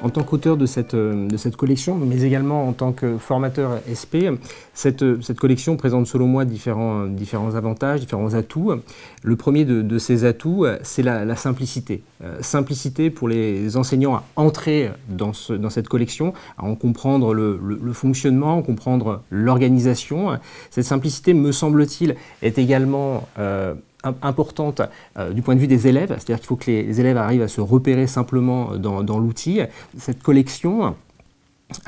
En tant qu'auteur de cette collection, mais également en tant que formateur SP, cette collection présente selon moi différents avantages, différents atouts. Le premier de ces atouts, c'est la simplicité. Simplicité pour les enseignants à entrer dans cette collection, à en comprendre le fonctionnement, comprendre l'organisation. Cette simplicité, me semble-t-il, est également importante du point de vue des élèves, c'est-à-dire qu'il faut que les élèves arrivent à se repérer simplement dans l'outil. Cette collection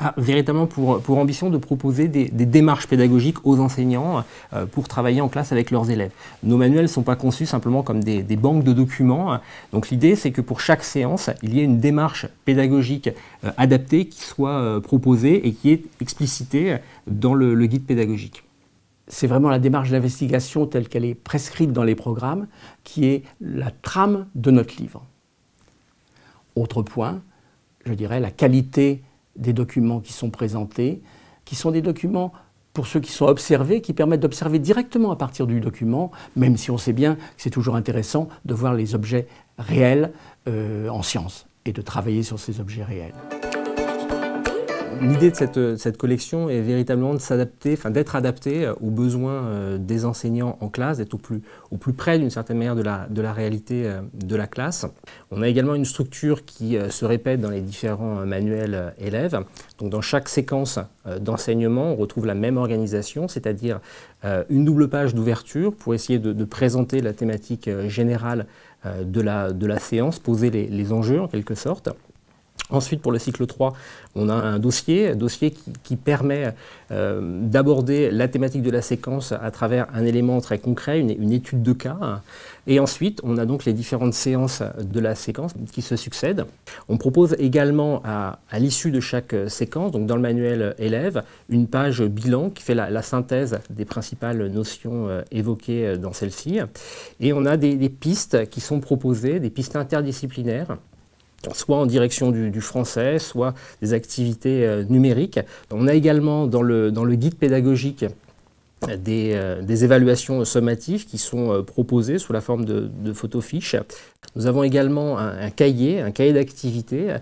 a véritablement pour ambition de proposer des démarches pédagogiques aux enseignants pour travailler en classe avec leurs élèves. Nos manuels ne sont pas conçus simplement comme des banques de documents. Donc l'idée, c'est que pour chaque séance, il y ait une démarche pédagogique adaptée qui soit proposée et qui est explicitée dans le guide pédagogique. C'est vraiment la démarche d'investigation telle qu'elle est prescrite dans les programmes qui est la trame de notre livre. Autre point, je dirais la qualité des documents qui sont présentés, qui sont des documents, pour ceux qui sont observés, qui permettent d'observer directement à partir du document, même si on sait bien que c'est toujours intéressant de voir les objets réels en sciences et de travailler sur ces objets réels. L'idée de cette collection est véritablement de s'adapter, enfin d'être adaptée aux besoins des enseignants en classe, d'être au plus près d'une certaine manière de la réalité de la classe. On a également une structure qui se répète dans les différents manuels élèves. Donc dans chaque séquence d'enseignement, on retrouve la même organisation, c'est-à-dire une double page d'ouverture pour essayer de présenter la thématique générale de la séance, poser les enjeux en quelque sorte. Ensuite, pour le cycle 3, on a un dossier qui permet d'aborder la thématique de la séquence à travers un élément très concret, une étude de cas. Et ensuite, on a donc les différentes séances de la séquence qui se succèdent. On propose également à l'issue de chaque séquence, donc dans le manuel élève, une page bilan qui fait la synthèse des principales notions évoquées dans celle-ci. Et on a des pistes qui sont proposées, des pistes interdisciplinaires, soit en direction du français, soit des activités numériques. On a également dans le guide pédagogique des évaluations sommatives qui sont proposées sous la forme de photofiches. Nous avons également un cahier d'activités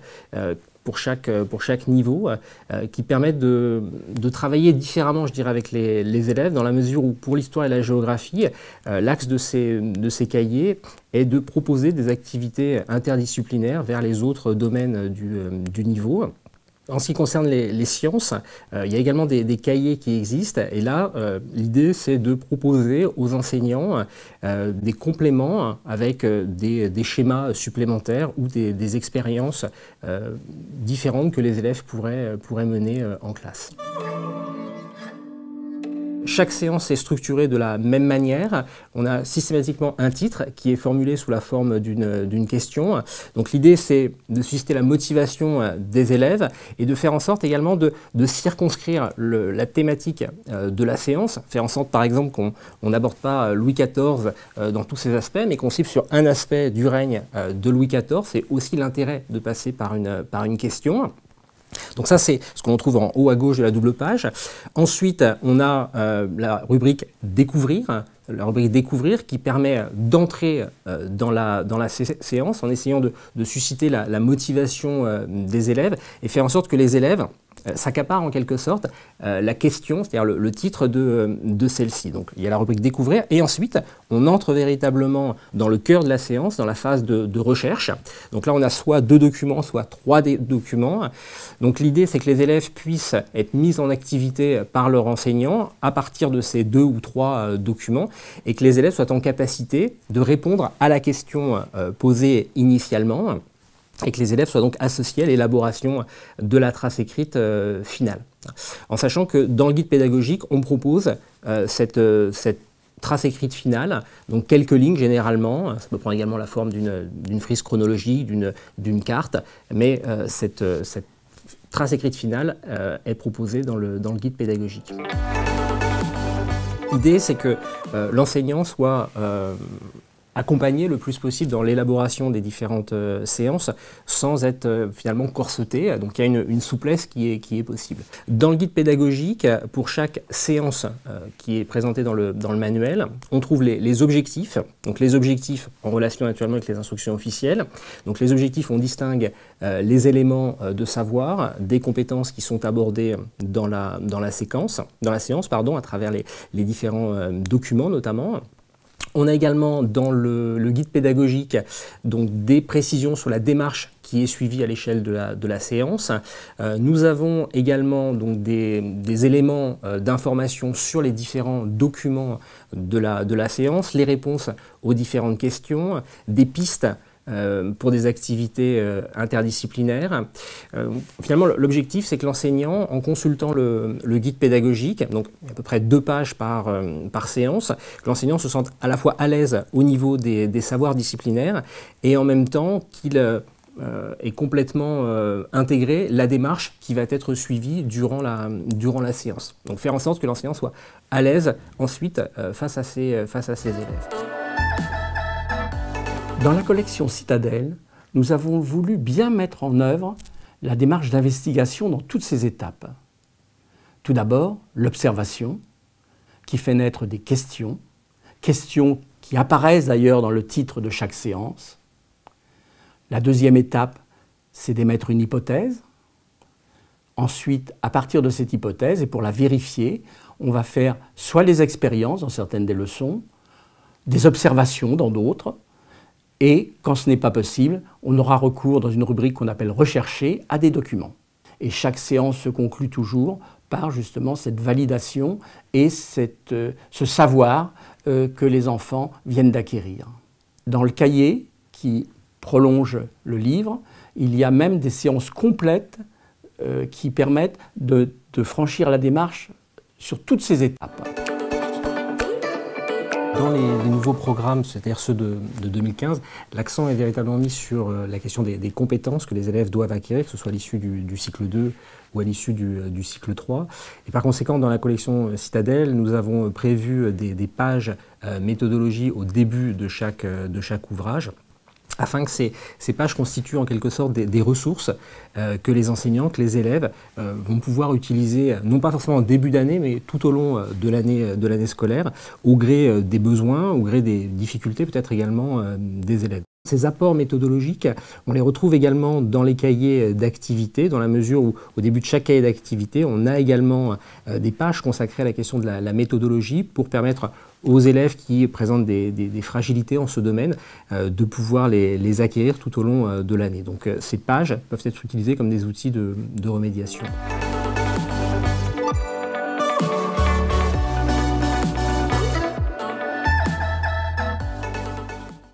pour chaque niveau, qui permettent de travailler différemment, je dirais, avec les élèves, dans la mesure où, pour l'histoire et la géographie, l'axe de ces cahiers est de proposer des activités interdisciplinaires vers les autres domaines du niveau. En ce qui concerne les sciences, il y a également des cahiers qui existent, et là, l'idée, c'est de proposer aux enseignants des compléments avec des schémas supplémentaires ou des expériences différentes que les élèves pourraient mener en classe. Chaque séance est structurée de la même manière. On a systématiquement un titre qui est formulé sous la forme d'une question. Donc l'idée, c'est de susciter la motivation des élèves et de faire en sorte également de circonscrire la thématique de la séance, faire en sorte par exemple qu'on n'aborde pas Louis XIV dans tous ses aspects, mais qu'on cible sur un aspect du règne de Louis XIV. C'est aussi l'intérêt de passer par une question. Donc ça, c'est ce qu'on trouve en haut à gauche de la double page. Ensuite, on a la rubrique « Découvrir ». La rubrique « Découvrir » qui permet d'entrer dans la séance en essayant de susciter la motivation des élèves et faire en sorte que les élèves s'accaparent en quelque sorte la question, c'est-à-dire le titre de celle-ci. Donc il y a la rubrique « Découvrir » et ensuite on entre véritablement dans le cœur de la séance, dans la phase de recherche. Donc là on a soit 2 documents, soit 3 documents. Donc l'idée c'est que les élèves puissent être mis en activité par leur enseignant à partir de ces 2 ou 3 documents et que les élèves soient en capacité de répondre à la question posée initialement, et que les élèves soient donc associés à l'élaboration de la trace écrite finale. En sachant que dans le guide pédagogique, on propose cette trace écrite finale, donc quelques lignes généralement, ça peut prendre également la forme d'une frise chronologique, d'une carte, mais cette trace écrite finale est proposée dans le guide pédagogique. L'idée, c'est que l'enseignant soit accompagner le plus possible dans l'élaboration des différentes séances sans être finalement corseté. Donc il y a une souplesse qui est possible. Dans le guide pédagogique, pour chaque séance qui est présentée dans le manuel, on trouve les objectifs. Donc les objectifs en relation naturellement avec les instructions officielles. Donc les objectifs, on distingue les éléments de savoir, des compétences qui sont abordées dans la séance, à travers les différents documents notamment. On a également dans le guide pédagogique donc, des précisions sur la démarche qui est suivie à l'échelle de la séance. Nous avons également donc, des éléments d'information sur les différents documents de la séance, les réponses aux différentes questions, des pistes pour des activités interdisciplinaires. Finalement, l'objectif, c'est que l'enseignant, en consultant le guide pédagogique, donc à peu près 2 pages par séance, que l'enseignant se sente à la fois à l'aise au niveau des savoirs disciplinaires et en même temps qu'il ait complètement intégré la démarche qui va être suivie durant la séance. Donc faire en sorte que l'enseignant soit à l'aise ensuite face à ses élèves. Dans la collection Citadelle, nous avons voulu bien mettre en œuvre la démarche d'investigation dans toutes ses étapes. Tout d'abord, l'observation, qui fait naître des questions qui apparaissent d'ailleurs dans le titre de chaque séance. La deuxième étape, c'est d'émettre une hypothèse. Ensuite, à partir de cette hypothèse, et pour la vérifier, on va faire soit les expériences dans certaines des leçons, des observations dans d'autres, et quand ce n'est pas possible, on aura recours dans une rubrique qu'on appelle « Rechercher » à des documents. Et chaque séance se conclut toujours par justement cette validation et ce savoir que les enfants viennent d'acquérir. Dans le cahier qui prolonge le livre, il y a même des séances complètes qui permettent de franchir la démarche sur toutes ces étapes. Dans les nouveaux programmes, c'est-à-dire ceux de 2015, l'accent est véritablement mis sur la question des compétences que les élèves doivent acquérir, que ce soit à l'issue du cycle 2 ou à l'issue du cycle 3. Et par conséquent, dans la collection Citadelle, nous avons prévu des pages méthodologie au début de chaque ouvrage, afin que ces pages constituent en quelque sorte des ressources que les enseignants, que les élèves vont pouvoir utiliser, non pas forcément en début d'année, mais tout au long de l'année scolaire, au gré des besoins, au gré des difficultés peut-être également des élèves. Ces apports méthodologiques, on les retrouve également dans les cahiers d'activité, dans la mesure où, au début de chaque cahier d'activité, on a également des pages consacrées à la question de la méthodologie pour permettre aux élèves qui présentent des fragilités en ce domaine de pouvoir les acquérir tout au long de l'année. Donc ces pages peuvent être utilisées comme des outils de remédiation.